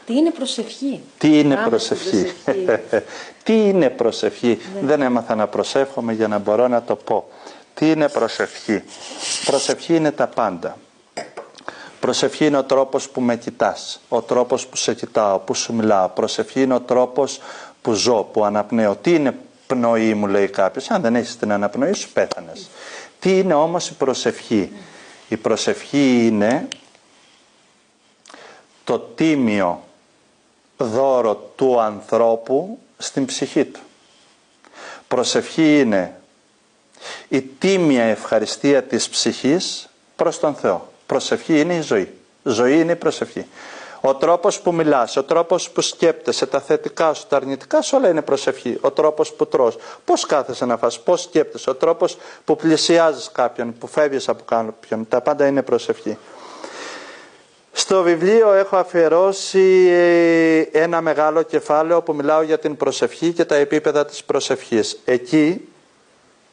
Τι είναι προσευχή? Τι είναι προσευχή? Τι είναι προσευχή? Ναι. Δεν έμαθα να προσεύχομαι για να μπορώ να το πω. Τι είναι προσευχή? Προσευχή είναι τα πάντα. Προσευχή είναι ο τρόπος που με κοιτάς, ο τρόπος που σε κοιτάω, που σου μιλάω. Προσευχή είναι ο τρόπος που ζω, που αναπνέω. Τι είναι πνοή, μου λέει κάποιος? Αν δεν έχεις την αναπνοή σου, πέθανες. Τι είναι όμως η προσευχή? Η προσευχή είναι το τίμιο δώρο του ανθρώπου στην ψυχή του. Προσευχή είναι η τίμια ευχαριστία της ψυχής προς τον Θεό. Προσευχή είναι η ζωή. Ζωή είναι η προσευχή. Ο τρόπος που μιλάς, ο τρόπος που σκέπτεσαι, τα θετικά σου, τα αρνητικά σου, όλα είναι προσευχή. Ο τρόπος που τρως, πώς κάθεσαι να φας, πώς σκέπτεσαι, ο τρόπος που πλησιάζεις κάποιον, που φεύγεις από κάποιον, τα πάντα είναι προσευχή. Στο βιβλίο έχω αφιερώσει ένα μεγάλο κεφάλαιο που μιλάω για την προσευχή και τα επίπεδα της προσευχής. Εκεί,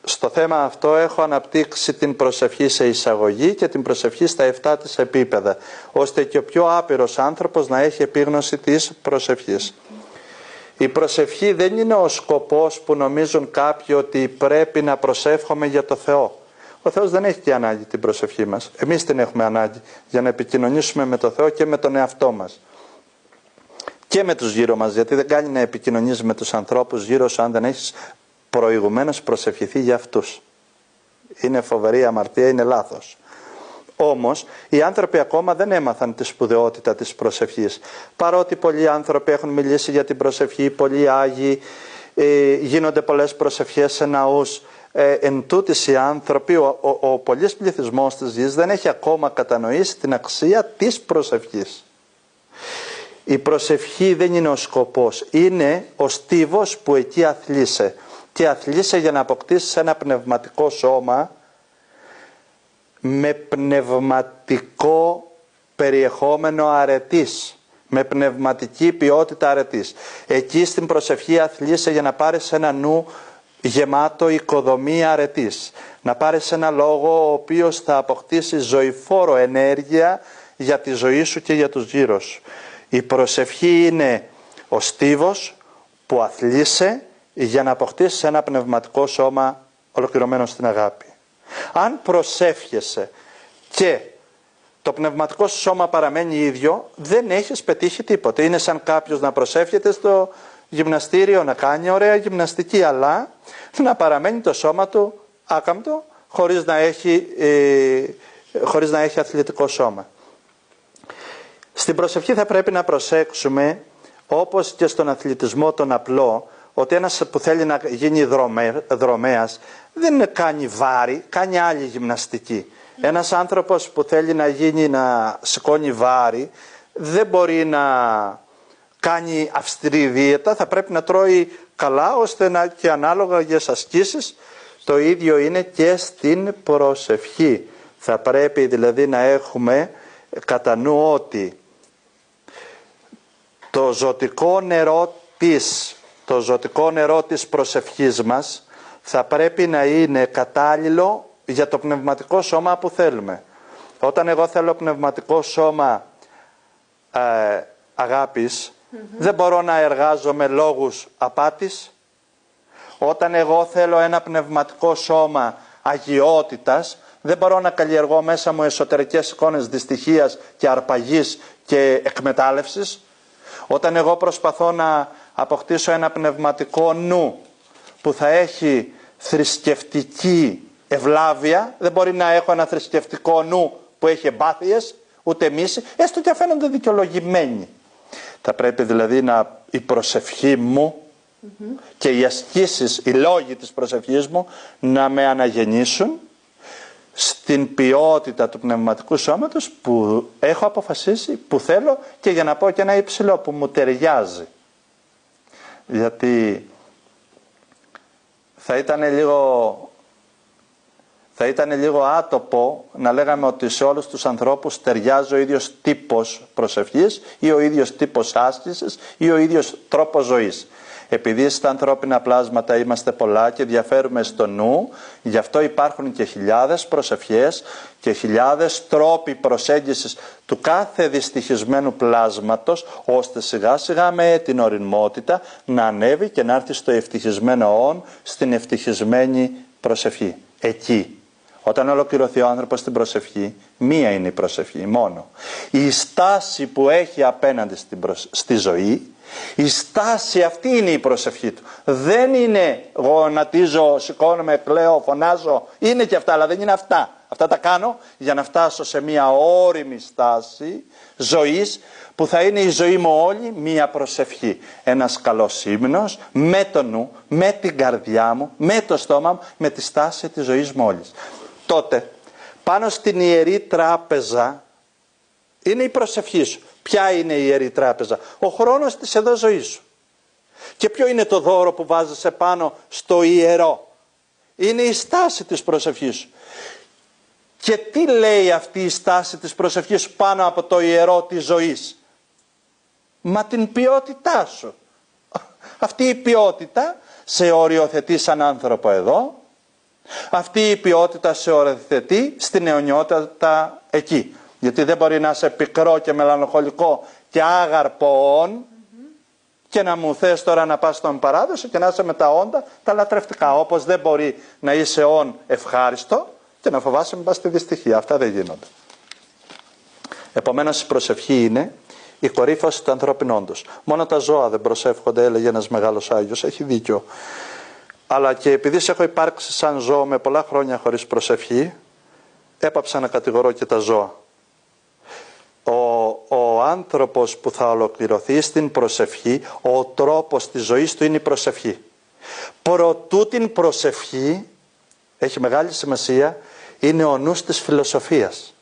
στο θέμα αυτό, έχω αναπτύξει την προσευχή σε εισαγωγή και την προσευχή στα 7 της επίπεδα, ώστε και ο πιο άπειρος άνθρωπος να έχει επίγνωση της προσευχής. Η προσευχή δεν είναι ο σκοπός που νομίζουν κάποιοι ότι πρέπει να προσεύχομαι για το Θεό. Ο Θεός δεν έχει και ανάγκη την προσευχή μας. Εμείς την έχουμε ανάγκη για να επικοινωνήσουμε με το Θεό και με τον εαυτό μας. Και με τους γύρω μας, γιατί δεν κάνει να επικοινωνείς με τους ανθρώπους γύρω σου αν δεν έχεις προηγουμένως προσευχηθεί για αυτούς. Είναι φοβερή αμαρτία, είναι λάθος. Όμως οι άνθρωποι ακόμα δεν έμαθαν τη σπουδαιότητα της προσευχής. Παρότι πολλοί άνθρωποι έχουν μιλήσει για την προσευχή, πολλοί Άγιοι, γίνονται πολλές προσευχές σε ναούς. Εν τούτης οι άνθρωποι, ο πολύς πληθυσμός της γης δεν έχει ακόμα κατανοήσει την αξία της προσευχής. Η προσευχή δεν είναι ο σκοπός, είναι ο στίβος που εκεί αθλείσαι. Και αθλείσαι για να αποκτήσεις ένα πνευματικό σώμα με πνευματικό περιεχόμενο αρετής, με πνευματική ποιότητα αρετής. Εκεί στην προσευχή αθλείσαι για να πάρεις ένα νου γεμάτο οικοδομία αρετής. Να πάρεις ένα λόγο ο οποίος θα αποκτήσει ζωηφόρο ενέργεια για τη ζωή σου και για τους γύρω σου. Η προσευχή είναι ο στίβος που αθλείσαι για να αποκτήσεις ένα πνευματικό σώμα ολοκληρωμένο στην αγάπη. Αν προσεύχεσαι και το πνευματικό σου σώμα παραμένει ίδιο, δεν έχεις πετύχει τίποτε. Είναι σαν κάποιος να προσεύχεται στο γυμναστήριο, να κάνει ωραία γυμναστική, αλλά να παραμένει το σώμα του άκαμπτο, χωρίς να έχει αθλητικό σώμα. Στην προσευχή θα πρέπει να προσέξουμε, όπως και στον αθλητισμό τον απλό, ότι ένας που θέλει να γίνει δρομέας δεν κάνει βάρη, κάνει άλλη γυμναστική. Ένας άνθρωπος που θέλει να σηκώνει βάρη δεν μπορεί να κάνει αυστηρή δίαιτα, θα πρέπει να τρώει καλά ώστε και ανάλογα για τις ασκήσεις. Το ίδιο είναι και στην προσευχή. Θα πρέπει δηλαδή να έχουμε κατά νου ότι το ζωτικό νερό της προσευχής μας θα πρέπει να είναι κατάλληλο για το πνευματικό σώμα που θέλουμε. Όταν εγώ θέλω πνευματικό σώμα αγάπης, δεν μπορώ να εργάζομαι λόγους απάτης. Όταν εγώ θέλω ένα πνευματικό σώμα αγιότητας, δεν μπορώ να καλλιεργώ μέσα μου εσωτερικές εικόνες δυστυχίας και αρπαγής και εκμετάλλευσης. Όταν εγώ προσπαθώ να αποκτήσω ένα πνευματικό νου που θα έχει θρησκευτική ευλάβεια, δεν μπορεί να έχω ένα θρησκευτικό νου που έχει εμπάθειες, ούτε μίση, έστω και φαίνονται δικαιολογημένοι. Θα πρέπει δηλαδή η προσευχή μου και οι ασκήσεις, οι λόγοι της προσευχής μου να με αναγεννήσουν στην ποιότητα του πνευματικού σώματος που έχω αποφασίσει, που θέλω, και για να πω και ένα υψηλό που μου ταιριάζει. Γιατί θα ήταν λίγο άτοπο να λέγαμε ότι σε όλους τους ανθρώπους ταιριάζει ο ίδιος τύπος προσευχής ή ο ίδιος τύπος άσκησης ή ο ίδιος τρόπος ζωής. Επειδή στα ανθρώπινα πλάσματα είμαστε πολλά και διαφέρουμε στο νου, γι' αυτό υπάρχουν και χιλιάδες προσευχές και χιλιάδες τρόποι προσέγγισης του κάθε δυστυχισμένου πλάσματος, ώστε σιγά σιγά με την ωριμότητα να ανέβει και να έρθει στο ευτυχισμένο όν, στην ευτυχισμένη προσευχή. Εκεί. Όταν ολοκληρωθεί ο άνθρωπος στην προσευχή, μία είναι η προσευχή μόνο. Η στάση που έχει απέναντι στη ζωή, η στάση αυτή είναι η προσευχή του. Δεν είναι γονατίζω, σηκώνομαι, κλαίω, φωνάζω. Είναι και αυτά, αλλά δεν είναι αυτά. Αυτά τα κάνω για να φτάσω σε μία όριμη στάση ζωής, που θα είναι η ζωή μου όλη μία προσευχή. Ένας καλός ύμνος, με το νου, με την καρδιά μου, με το στόμα μου, με τη στάση της ζωής μου όλης. Τότε, πάνω στην Ιερή Τράπεζα, είναι η προσευχή σου. Ποια είναι η Ιερή Τράπεζα? Ο χρόνος της εδώ ζωής σου. Και ποιο είναι το δώρο που βάζεις επάνω στο ιερό? Είναι η στάση της προσευχής σου. Και τι λέει αυτή η στάση της προσευχής σου πάνω από το ιερό της ζωής? Μα την ποιότητά σου. Αυτή η ποιότητα σε οριοθετεί σαν άνθρωπο εδώ. Αυτή η ποιότητα σε οριοθετεί στην αιωνιότητα εκεί. Γιατί δεν μπορεί να είσαι πικρό και μελαγχολικό και άγαρπον και να μου θες τώρα να πας στον παράδοσο και να είσαι με τα όντα τα λατρευτικά. Όπως δεν μπορεί να είσαι όν ευχάριστο και να φοβάσαι μην πας στη δυστυχία. Αυτά δεν γίνονται. Επομένως η προσευχή είναι η κορύφωση του ανθρώπινου όντως. Μόνο τα ζώα δεν προσεύχονται, έλεγε ένας μεγάλος Άγιος. Έχει δίκιο. Αλλά και επειδή έχω υπάρξει σαν ζώο με πολλά χρόνια χωρίς προσευχή, έπαψα να κατηγορώ και τα ζώα. Ο άνθρωπος που θα ολοκληρωθεί στην προσευχή, ο τρόπος της ζωής του είναι η προσευχή. Προτού την προσευχή, έχει μεγάλη σημασία, είναι ο νους της φιλοσοφίας.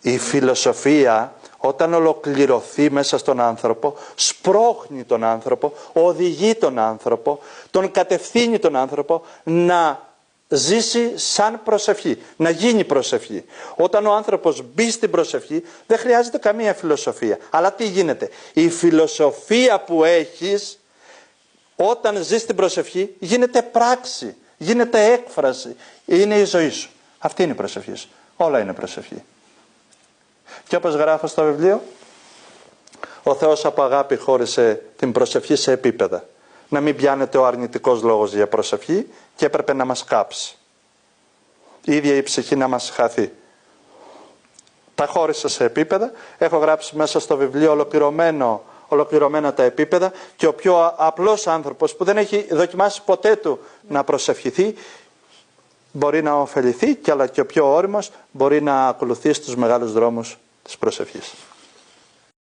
Η φιλοσοφία, όταν ολοκληρωθεί μέσα στον άνθρωπο, σπρώχνει τον άνθρωπο, οδηγεί τον άνθρωπο, τον κατευθύνει τον άνθρωπο να ζήσει σαν προσευχή, να γίνει προσευχή. Όταν ο άνθρωπος μπει στην προσευχή, δεν χρειάζεται καμία φιλοσοφία. Αλλά τι γίνεται? Η φιλοσοφία που έχεις, όταν ζεις στην προσευχή, γίνεται πράξη, γίνεται έκφραση. Είναι η ζωή σου. Αυτή είναι η προσευχή σου. Όλα είναι προσευχή. Και όπως γράφω στο βιβλίο, ο Θεός από αγάπη χώρισε την προσευχή σε επίπεδα. Να μην πιάνεται ο αρνητικός λόγος για προσευχή και έπρεπε να μας κάψει. Η ίδια η ψυχή να μας χαθεί. Τα χώρισε σε επίπεδα. Έχω γράψει μέσα στο βιβλίο ολοκληρωμένα τα επίπεδα, και ο πιο απλός άνθρωπος που δεν έχει δοκιμάσει ποτέ του να προσευχηθεί μπορεί να ωφεληθεί, αλλά και ο πιο όριμος μπορεί να ακολουθήσει τους μεγάλους δρόμους της προσευχής.